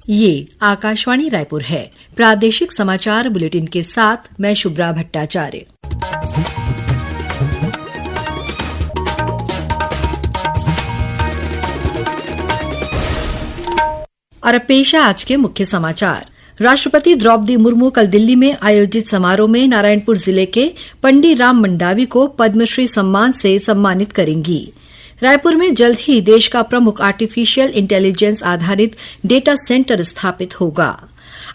ये आकाशवाणी रायपुर है। प्रादेशिक समाचार बुलेटिन के साथ मैं शुभ्रा भट्टाचार्य। और अब पेश है आज के मुख्य समाचार। राष्ट्रपति द्रौपदी मुर्मू कल दिल्ली में आयोजित समारोह में नारायणपुर जिले के पंडित राम मंडावी को पद्मश्री सम्मान से सम्मानित करेंगी। रायपुर में जल्द ही देश का प्रमुख आर्टिफिशियल इंटेलिजेंस आधारित डेटा सेंटर स्थापित होगा।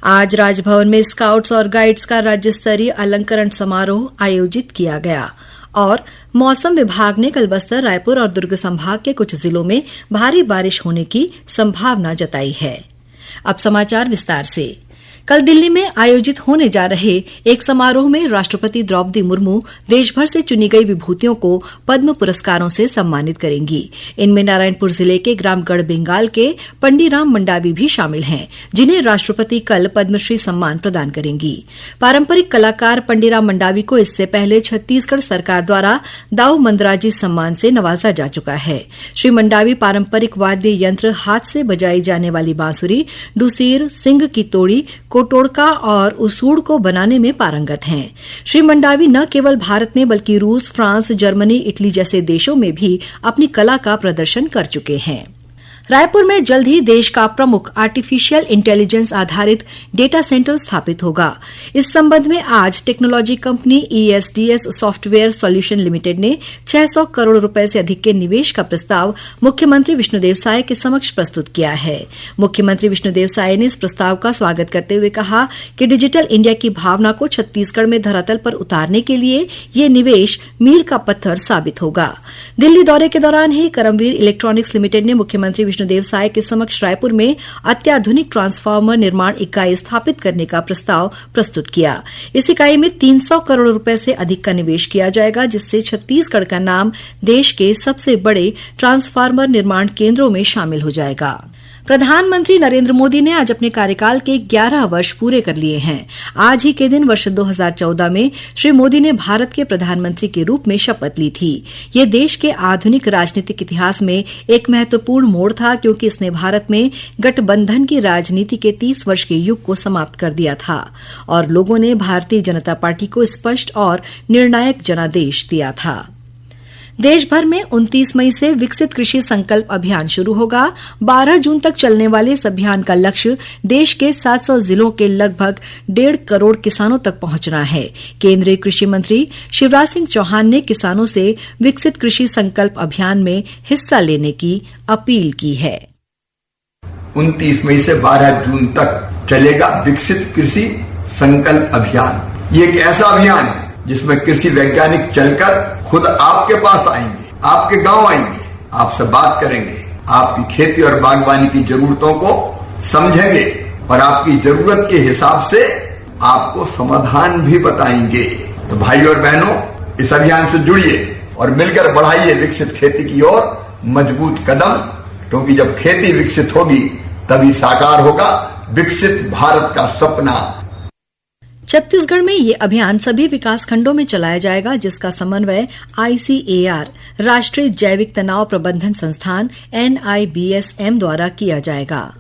आज राजभवन में स्काउट्स और गाइड्स का राज्य स्तरीय अलंकरण समारोह आयोजित किया गया और मौसम विभाग ने कल बस्तर, रायपुर और दुर्ग संभाग के कुछ जिलों में भारी बारिश होने की संभावना जताई है। अब समाचार विस्तार से। कल दिल्ली में आयोजित होने जा रहे एक समारोह में राष्ट्रपति द्रौपदी मुर्मू देशभर से चुनी गई विभूतियों को पद्म पुरस्कारों से सम्मानित करेंगी। इनमें नारायणपुर जिले के ग्राम गढ़बेंगाल के पंडित राम मंडावी भी शामिल हैं, जिन्हें राष्ट्रपति कल पद्मश्री सम्मान प्रदान करेंगी। पारंपरिक कलाकार पंडित राम मंडावी को इससे पहले छत्तीसगढ़ सरकार द्वारा दाऊ मंदराजी सम्मान से नवाजा जा चुका है। श्री मंडावी पारंपरिक वाद्य यंत्र, हाथ से बजाई जाने वाली बांसुरी, डुसीर, सिंग की तोड़ी, कोटोड़का और उसूड़ को बनाने में पारंगत हैं। श्री मंडावी न केवल भारत में बल्कि रूस, फ्रांस, जर्मनी, इटली जैसे देशों में भी अपनी कला का प्रदर्शन कर चुके हैं। रायपुर में जल्द ही देश का प्रमुख आर्टिफिशियल इंटेलिजेंस आधारित डेटा सेंटर स्थापित होगा। इस संबंध में आज technology company ESDS software solution limited ने 600 करोड़ रुपए से अधिक के निवेश का प्रस्ताव मुख्यमंत्री विष्णुदेव साय के समक्ष प्रस्तुत किया है। मुख्यमंत्री विष्णुदेव साय ने इस प्रस्ताव का स्वागत करते हुए कहा कि डिजिटल इंडिया की भावना को छत्तीसगढ़ में धरातल पर उतारने के लिए ये निवेश मील का पत्थर साबित होगा। दिल्ली दौरे के दौरान ही करमवीर इलेक्ट्रॉनिक्स लिमिटेड ने मुख्यमंत्री विष्णुदेव साय के समक्ष रायपुर में अत्याधुनिक ट्रांसफार्मर निर्माण इकाई स्थापित करने का प्रस्ताव प्रस्तुत किया। इस इकाई में 300 करोड़ रुपए से अधिक का निवेश किया जाएगा, जिससे छत्तीसगढ़ का नाम देश के सबसे बड़े ट्रांसफार्मर निर्माण केंद्रों में शामिल हो जाएगा। प्रधानमंत्री नरेंद्र मोदी ने आज अपने कार्यकाल के 11 वर्ष पूरे कर लिए हैं। आज ही के दिन वर्ष 2014 में श्री मोदी ने भारत के प्रधानमंत्री के रूप में शपथ ली थी। ये देश के आधुनिक राजनीतिक इतिहास में एक महत्वपूर्ण मोड़ था, क्योंकि इसने भारत में गठबंधन की राजनीति के 30 वर्ष के युग को समाप्त कर दिया था और लोगों ने भारतीय जनता पार्टी को स्पष्ट और निर्णायक जनादेश दिया था। देश भर में 29 मई से विकसित कृषि संकल्प अभियान शुरू होगा। 12 जून तक चलने वाले इस अभियान का लक्ष्य देश के 700 जिलों के लगभग 1.5 करोड़ किसानों तक पहुंचना है। केंद्रीय कृषि मंत्री शिवराज सिंह चौहान ने किसानों से विकसित कृषि संकल्प अभियान में हिस्सा लेने की अपील की है। 29 मई से 12 जून तक चलेगा विकसित कृषि संकल्प अभियान। ये एक ऐसा अभियान है जिसमें कृषि वैज्ञानिक चलकर खुद आपके पास आएंगे, आपके गांव आएंगे, आपसे बात करेंगे, आपकी खेती और बागवानी की जरूरतों को समझेंगे और आपकी जरूरत के हिसाब से आपको समाधान भी बताएंगे। तो भाई और बहनों, इस अभियान से जुड़िए और मिलकर बढ़ाइए विकसित खेती की ओर मजबूत कदम, क्योंकि जब खेती विकसित होगी तभी साकार होगा विकसित भारत का सपना। छत्तीसगढ़ में ये अभियान सभी विकास खंडों में चलाया जाएगा, जिसका समन्वय ICAR राष्ट्रीय जैविक तनाव प्रबंधन संस्थान NIBSM द्वारा किया जाएगा।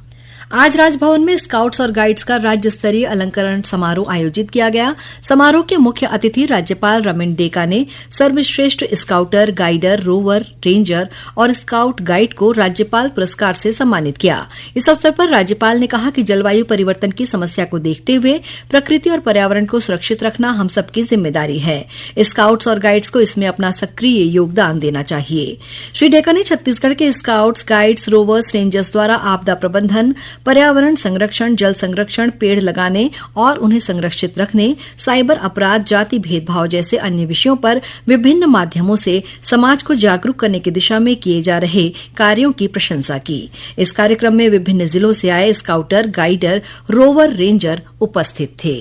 आज राजभवन में स्काउट्स और गाइड्स का राज्य स्तरीय अलंकरण समारोह आयोजित किया गया। समारोह के मुख्य अतिथि राज्यपाल रमेन डेका ने सर्वश्रेष्ठ स्काउटर, गाइडर, रोवर, रेंजर और स्काउट गाइड को राज्यपाल पुरस्कार से सम्मानित किया। इस अवसर पर राज्यपाल ने कहा कि जलवायु परिवर्तन की समस्या को देखते हुए प्रकृति और पर्यावरण को सुरक्षित रखना हम सबकी जिम्मेदारी है। स्काउट्स और गाइड्स को इसमें अपना सक्रिय योगदान देना चाहिए। श्री डेका ने छत्तीसगढ़ के स्काउट्स, गाइड्स, रोवर्स, रेंजर्स द्वारा आपदा प्रबंधन, पर्यावरण संरक्षण, जल संरक्षण, पेड़ लगाने और उन्हें संरक्षित रखने, साइबर अपराध, जाति भेदभाव जैसे अन्य विषयों पर विभिन्न माध्यमों से समाज को जागरूक करने की दिशा में किए जा रहे कार्यों की प्रशंसा की। इस कार्यक्रम में विभिन्न जिलों से आए स्काउटर, गाइडर, रोवर, रेंजर उपस्थित थे।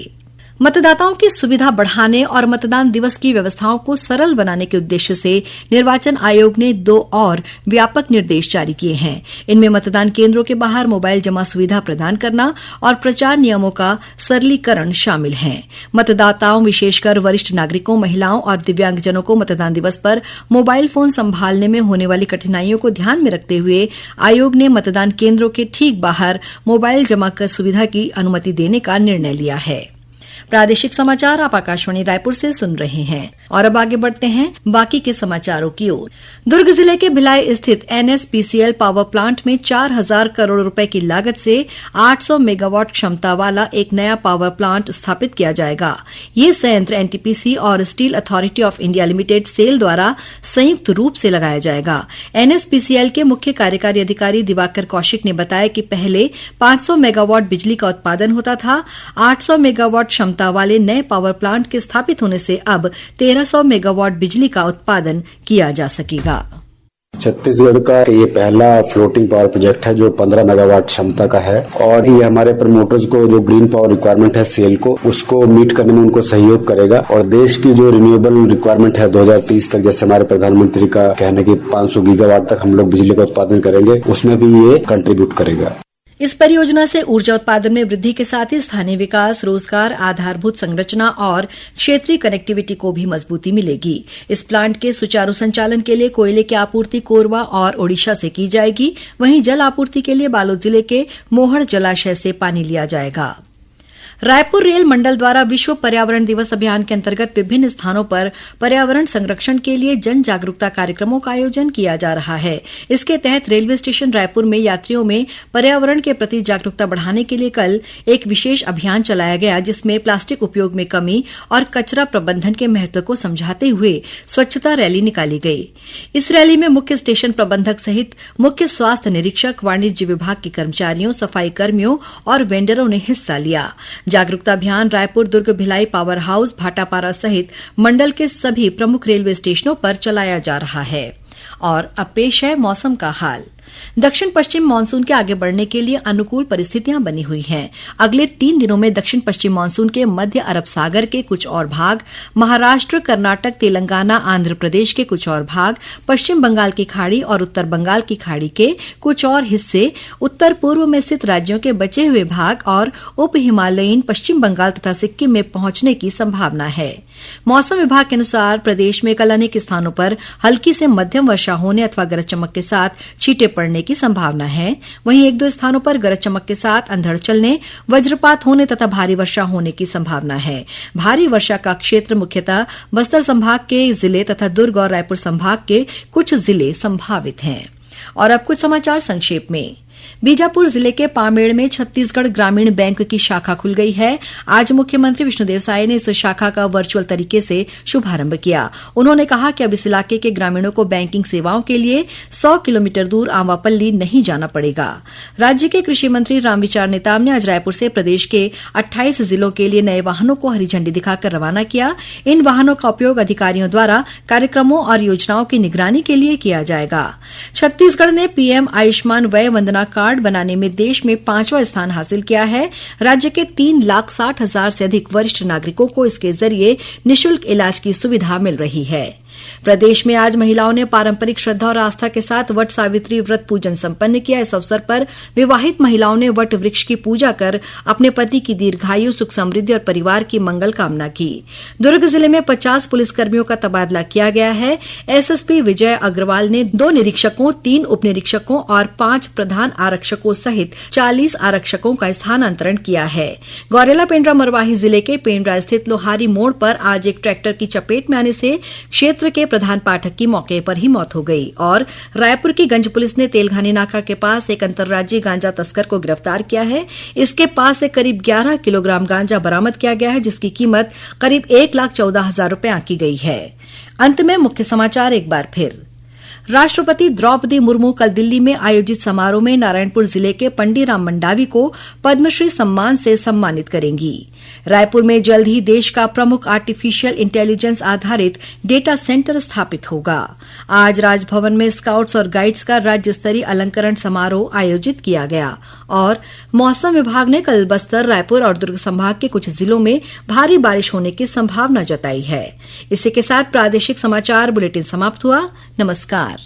मतदाताओं की सुविधा बढ़ाने और मतदान दिवस की व्यवस्थाओं को सरल बनाने के उद्देश्य से निर्वाचन आयोग ने 2 और व्यापक निर्देश जारी किए हैं। इनमें मतदान केन्द्रों के बाहर मोबाइल जमा सुविधा प्रदान करना और प्रचार नियमों का सरलीकरण शामिल है। मतदाताओं, विशेषकर वरिष्ठ नागरिकों, महिलाओं और दिव्यांगजनों को मतदान दिवस पर मोबाइल फोन संभालने में होने वाली कठिनाइयों को ध्यान में रखते हुए आयोग ने मतदान केन्द्रों के ठीक बाहर मोबाइल जमा कर सुविधा की अनुमति देने का निर्णय लिया है। प्रादेशिक समाचार आप आकाशवाणी रायपुर से सुन रहे हैं और अब आगे बढ़ते हैं बाकी के समाचारों की ओर। दुर्ग जिले के भिलाई स्थित एनएसपीसीएल पावर प्लांट में 4,000 करोड़ रुपए की लागत से 800 मेगावाट क्षमता वाला एक नया पावर प्लांट स्थापित किया जाएगा। ये संयंत्र एनटीपीसी और Steel Authority of India Limited SAIL द्वारा संयुक्त रूप से लगाया जाएगा। एनएसपीसीएल के मुख्य कार्यकारी अधिकारी दिवाकर कौशिक ने बताया कि पहले 500 मेगावाट बिजली का उत्पादन होता था। 800 मेगावाट क्षमता वाले नए पावर प्लांट के स्थापित होने से अब 1300 मेगावाट बिजली का उत्पादन किया जा सकेगा। छत्तीसगढ़ का ये पहला फ्लोटिंग पावर प्रोजेक्ट है जो 15 मेगावाट क्षमता का है और ये हमारे प्रमोटर्स को जो ग्रीन पावर रिक्वायरमेंट है सेल को उसको मीट करने में उनको सहयोग करेगा और देश की जो रिन्यूएबल रिक्वायरमेंट है 2030 तक, जैसे हमारे प्रधानमंत्री का कहना कि 500 गीगावाट तक हम लोग बिजली का उत्पादन करेंगे, उसमें भी ये कंट्रीब्यूट करेगा। इस परियोजना से ऊर्जा उत्पादन में वृद्धि के साथ ही स्थानीय विकास, रोजगार, आधारभूत संरचना और क्षेत्रीय कनेक्टिविटी को भी मजबूती मिलेगी। इस प्लांट के सुचारू संचालन के लिए कोयले की आपूर्ति कोरबा और ओडिशा से की जाएगी। वहीं जल आपूर्ति के लिए बालोद जिले के मोहड़ जलाशय से पानी लिया जाएगा। रायपुर रेल मंडल द्वारा विश्व पर्यावरण दिवस अभियान के अंतर्गत विभिन्न स्थानों पर पर्यावरण संरक्षण के लिए जन जागरूकता कार्यक्रमों का आयोजन किया जा रहा है। इसके तहत रेलवे स्टेशन रायपुर में यात्रियों में पर्यावरण के प्रति जागरूकता बढ़ाने के लिए कल एक विशेष अभियान चलाया गया, जिसमें प्लास्टिक उपयोग में कमी और कचरा प्रबंधन के महत्व को समझाते हुए स्वच्छता रैली निकाली गई। इस रैली में मुख्य स्टेशन प्रबंधक सहित मुख्य स्वास्थ्य निरीक्षक, वाणिज्य विभाग के कर्मचारियों, सफाई कर्मियों और वेंडरों ने हिस्सा लिया। जागरूकता अभियान रायपुर, दुर्ग, भिलाई, पावर हाउस, भाटापारा सहित मंडल के सभी प्रमुख रेलवे स्टेशनों पर चलाया जा रहा है। और अब पेश है मौसम का हाल। दक्षिण पश्चिम मानसून के आगे बढ़ने के लिए अनुकूल परिस्थितियां बनी हुई हैं। अगले 3 दिनों में दक्षिण पश्चिम मानसून के मध्य अरब सागर के कुछ और भाग, महाराष्ट्र, कर्नाटक, तेलंगाना, आंध्र प्रदेश के कुछ और भाग, पश्चिम बंगाल की खाड़ी और उत्तर बंगाल की खाड़ी के कुछ और हिस्से, उत्तर पूर्व में स्थित राज्यों के बचे हुए भाग और उप हिमालयीन पश्चिम बंगाल तथा सिक्किम में पहुंचने की संभावना है। मौसम विभाग के अनुसार प्रदेश में कल अनेक स्थानों पर हल्की से मध्यम वर्षा होने अथवा गरज चमक के साथ छींटे पड़ने की संभावना है। वहीं 1-2 स्थानों पर गरज चमक के साथ अंधड़ चलने, वज्रपात होने तथा भारी वर्षा होने की संभावना है। भारी वर्षा का क्षेत्र मुख्यतः बस्तर संभाग के जिले तथा दुर्ग और रायपुर संभाग के कुछ जिले संभावित हैं। और अब कुछ समाचार संक्षेप में। बीजापुर जिले के पामेड़ में छत्तीसगढ़ ग्रामीण बैंक की शाखा खुल गई है। आज मुख्यमंत्री विष्णुदेव साय ने इस शाखा का वर्चुअल तरीके से शुभारंभ किया। उन्होंने कहा कि अब इस इलाके के ग्रामीणों को बैंकिंग सेवाओं के लिए 100 किलोमीटर दूर आंवापल्ली नहीं जाना पड़ेगा। राज्य के कृषि मंत्री रामविचार नेताम ने आज रायपुर से प्रदेश के 28 जिलों के लिए नए वाहनों को हरी झंडी दिखाकर रवाना किया। इन वाहनों का उपयोग अधिकारियों द्वारा कार्यक्रमों और योजनाओं की निगरानी के लिए किया जाएगा। छत्तीसगढ़ ने पीएम आयुष्मान वय वंदना कार्ड बनाने में देश में 5वां स्थान हासिल किया है। राज्य के 3,60,000 से अधिक वरिष्ठ नागरिकों को इसके जरिए निःशुल्क इलाज की सुविधा मिल रही है। प्रदेश में आज महिलाओं ने पारंपरिक श्रद्धा और आस्था के साथ वट सावित्री व्रत पूजन संपन्न किया। इस अवसर पर विवाहित महिलाओं ने वट वृक्ष की पूजा कर अपने पति की दीर्घायु, सुख समृद्धि और परिवार की मंगल कामना की। दुर्ग जिले में 50 पुलिसकर्मियों का तबादला किया गया है। एसएसपी विजय अग्रवाल ने 2 निरीक्षकों, 3 उप निरीक्षकों और 5 प्रधान आरक्षकों सहित 40 आरक्षकों का स्थानांतरण किया है। गौरेला पेंड्रा मरवाही जिले के पेंड्रा स्थित लोहारी मोड़ पर आज एक ट्रैक्टर की चपेट में आने से क्षेत्र के प्रधान पाठक की मौके पर ही मौत हो गई। और रायपुर की गंज पुलिस ने तेलघानी नाका के पास एक अंतर्राज्यीय गांजा तस्कर को गिरफ्तार किया है। इसके पास से करीब 11 किलोग्राम गांजा बरामद किया गया है, जिसकी कीमत करीब 1,14,000 रुपए आंकी गई है। अंत में मुख्य समाचार एक बार फिर। राष्ट्रपति द्रौपदी मुर्मू कल दिल्ली में आयोजित समारोह में नारायणपुर जिले के पंडीराम मंडावी को पद्मश्री सम्मान से सम्मानित करेंगी। रायपुर में जल्द ही देश का प्रमुख आर्टिफिशियल इंटेलिजेंस आधारित डेटा सेंटर स्थापित होगा। आज राजभवन में स्काउट्स और गाइड्स का राज्य स्तरीय अलंकरण समारोह आयोजित किया गया और मौसम विभाग ने कल बस्तर, रायपुर और दुर्ग संभाग के कुछ जिलों में भारी बारिश होने की संभावना जताई है। इसी के साथ प्रादेशिक समाचार बुलेटिन समाप्त हुआ। नमस्कार।